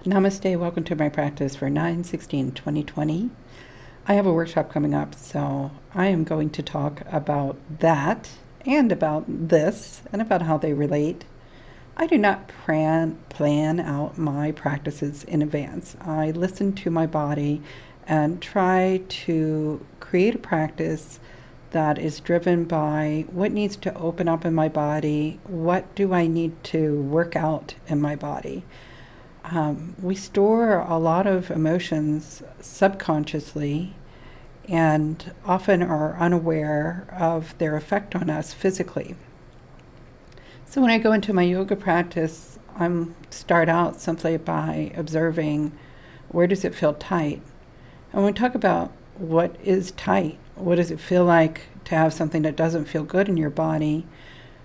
Namaste, welcome to my practice for 9/16/2020. I have a workshop coming up, so I am going to talk about that and about this and about how they relate. I do not plan out my practices in advance. I listen to my body and try to create a practice that is driven by what needs to open up in my body, what do I need to work out in my body. We store a lot of emotions subconsciously and often are unaware of their effect on us physically. So when I go into my yoga practice, I start out simply by observing where does it feel tight. And when we talk about what is tight, what does it feel like to have something that doesn't feel good in your body,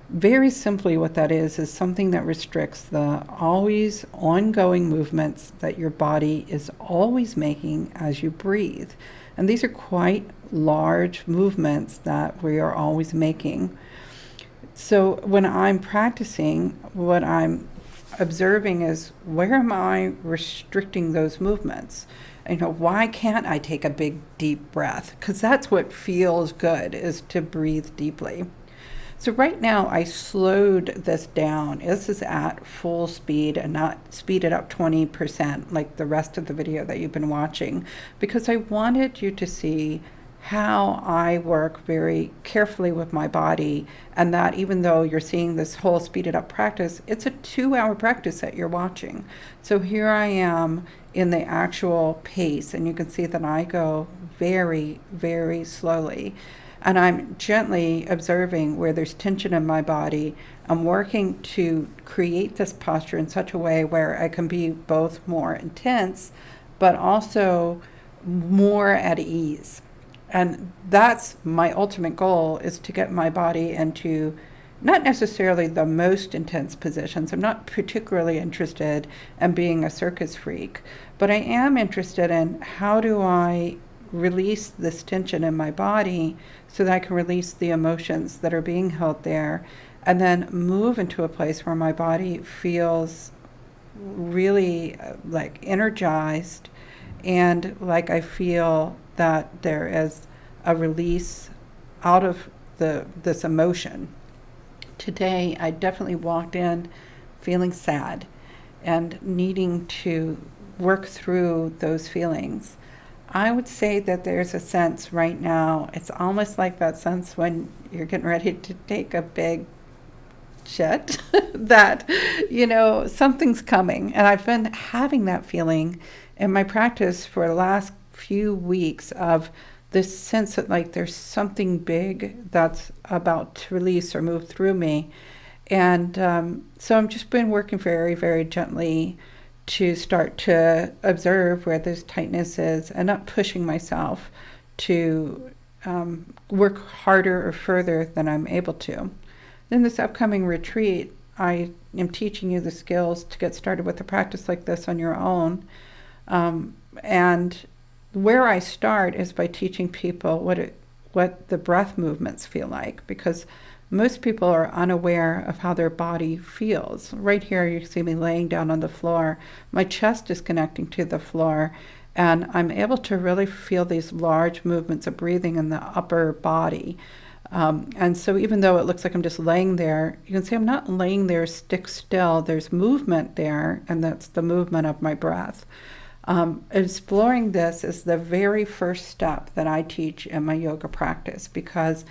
very simply what that is something that restricts the always ongoing movements that your body is always making as you breathe. And these are quite large movements that we are always making. So when I'm practicing, what I'm observing is where am I restricting those movements? Why can't I take a big deep breath? Because that's what feels good, is to breathe deeply. So right now I slowed this down. This is at full speed and not speeded up 20% like the rest of the video that you've been watching, because I wanted you to see how I work very carefully with my body, and that even though you're seeing this whole speeded up practice, it's a 2-hour practice that you're watching. So here I am in the actual pace, and you can see that I go very, very slowly. And I'm gently observing where there's tension in my body. I'm working to create this posture in such a way where I can be both more intense, but also more at ease. And that's my ultimate goal, is to get my body into not necessarily the most intense positions. I'm not particularly interested in being a circus freak, but I am interested in how do I release this tension in my body so that I can release the emotions that are being held there, and then move into a place where my body feels really like energized, and like I feel that there is a release out of this emotion. Today I definitely walked in feeling sad and needing to work through those feelings. I would say that there's a sense right now, it's almost like that sense when you're getting ready to take a big shit, that, something's coming. And I've been having that feeling in my practice for the last few weeks, of this sense that like there's something big that's about to release or move through me. And so I've just been working very, very gently to start to observe where this tightness is, and not pushing myself to work harder or further than I'm able to. In this upcoming retreat, I am teaching you the skills to get started with a practice like this on your own. And where I start is by teaching people what the breath movements feel like, because most people are unaware of how their body feels. Right here, you see me laying down on the floor. My chest is connecting to the floor, and I'm able to really feel these large movements of breathing in the upper body. And so even though it looks like I'm just laying there, you can see I'm not laying there stick still. There's movement there, and that's the movement of my breath. Exploring this is the very first step that I teach in my yoga practice, because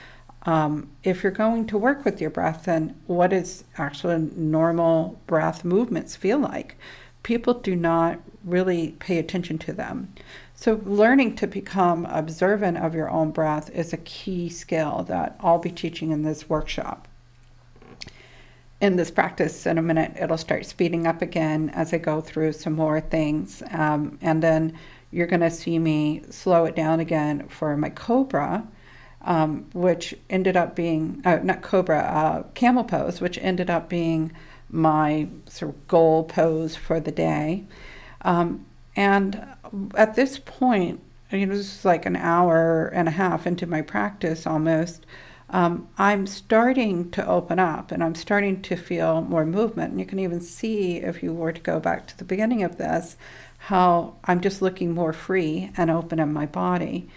if you're going to work with your breath, then what does actual normal breath movements feel like? People do not really pay attention to them. So learning to become observant of your own breath is a key skill that I'll be teaching in this workshop. In this practice, in a minute, it'll start speeding up again as I go through some more things. And then you're going to see me slow it down again for my cobra, which ended up being, not cobra, camel pose, which ended up being my sort of goal pose for the day. And at this point, this is like an hour and a half into my practice almost, I'm starting to open up and I'm starting to feel more movement. And you can even see, if you were to go back to the beginning of this, how I'm just looking more free and open in my body.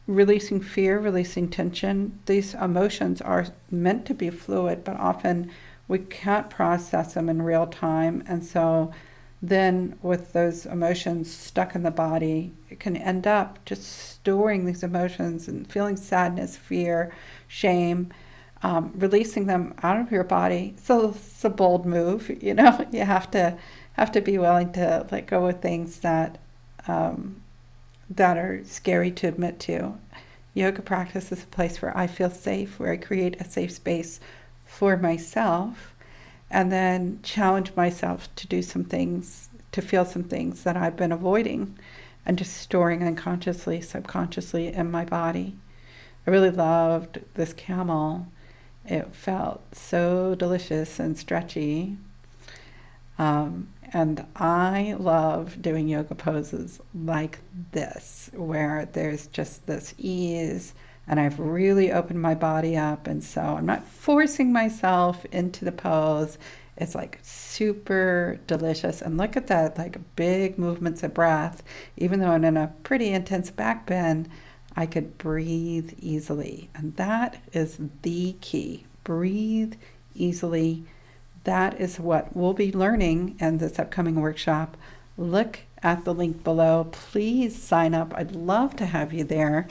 Releasing fear, releasing tension. These emotions are meant to be fluid, but often we can't process them in real time. And so then with those emotions stuck in the body, it can end up just storing these emotions and feeling sadness, fear, shame, releasing them out of your body. So it's a bold move, you know. You have to be willing to let go of things that that are scary to admit to. Yoga practice is a place where I feel safe, where I create a safe space for myself, and then challenge myself to do some things, to feel some things that I've been avoiding and just storing unconsciously, subconsciously in my body. I really loved this camel. It felt so delicious and stretchy. And I love doing yoga poses like this, where there's just this ease and I've really opened my body up. And so I'm not forcing myself into the pose. It's like super delicious. And look at that, like big movements of breath. Even though I'm in a pretty intense back bend, I could breathe easily. And that is the key. Breathe easily. That is what we'll be learning in this upcoming workshop. Look at the link below. Please sign up. I'd love to have you there.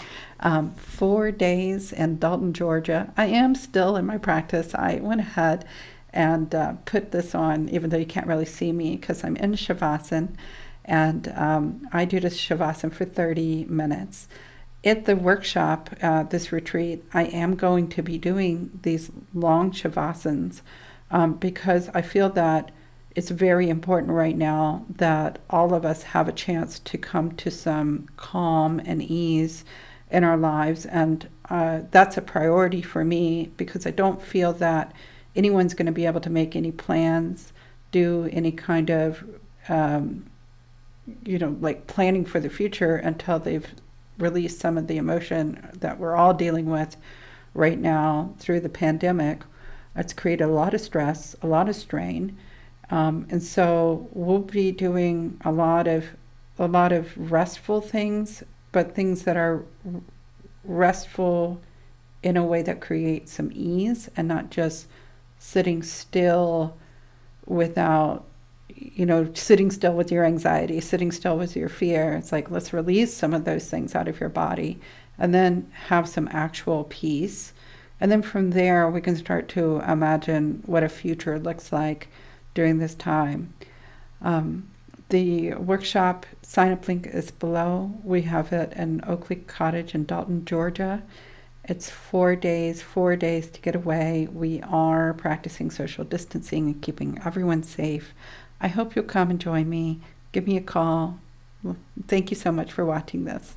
4 days in Dalton, Georgia. I am still in my practice. I went ahead and put this on, even though you can't really see me because I'm in Shavasana. And I do this Shavasana for 30 minutes. At the workshop, this retreat, I am going to be doing these long Shavasanas. Because I feel that it's very important right now that all of us have a chance to come to some calm and ease in our lives. And that's a priority for me because I don't feel that anyone's going to be able to make any plans, do any kind of, like planning for the future until they've released some of the emotion that we're all dealing with right now through the pandemic. It's created a lot of stress, a lot of strain, and so we'll be doing a lot of restful things, but things that are restful in a way that creates some ease and not just sitting still without, sitting still with your anxiety, sitting still with your fear. It's like, let's release some of those things out of your body and then have some actual peace. And then from there, we can start to imagine what a future looks like during this time. The workshop sign-up link is below. We have it in Oakley Cottage in Dalton, Georgia. It's 4 days to get away. We are practicing social distancing and keeping everyone safe. I hope you'll come and join me. Give me a call. Thank you so much for watching this.